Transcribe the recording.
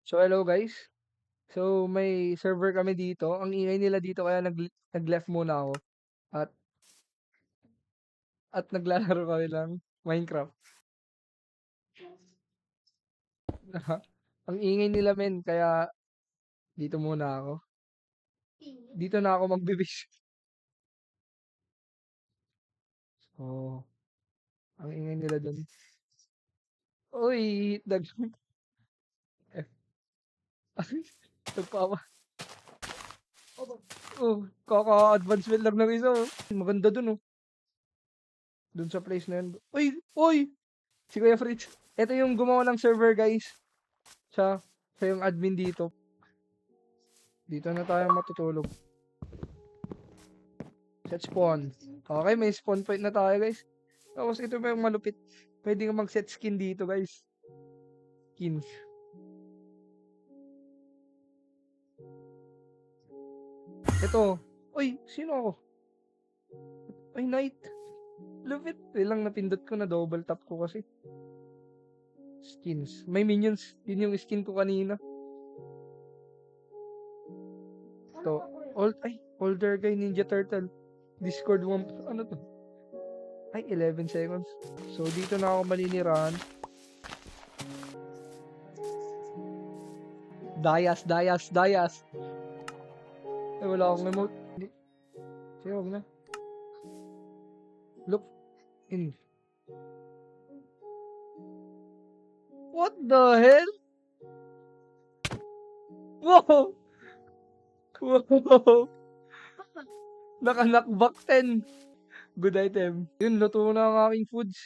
So, hello guys. So, may server kami dito. Ang ingay nila dito kaya nag-left muna ako. At, at naglalaro kami ng Minecraft. Ang ingay nila men, kaya dito muna ako. Dito na ako magbibis. Oh, ang ingay nila dun. Uy, eh, nagpapa. Oh, kaka-advancement lang ng isa. Oh. Maganda dun oh. Dun sa place na yun. Uy, uy! Si Kuya Fritz. Ito yung gumawa ng server guys. Siya, siya yung admin dito. Dito na tayo matutulog. Set spawn. Okay, may spawn point na tayo guys. Tapos ito pa yung malupit. Pwede nga mag-set skin dito guys. Skins. Ito. Uy, sino ako? Ay, knight. Lupit. Ilang napindot ko na double tap ko kasi. Skins. May minions. Yun yung skin ko kanina. Ito. Older guy Ninja Turtle. Discord 1. Ano to? Ay, 11 seconds. So, dito na ako maninirahan. Dayas. Ay, wala akong emote. Hindi. Sige, huwag na. Look in. What the hell? Wow! Wow! Naka-knockback 10. Good item. Yun, luto na ang aking foods.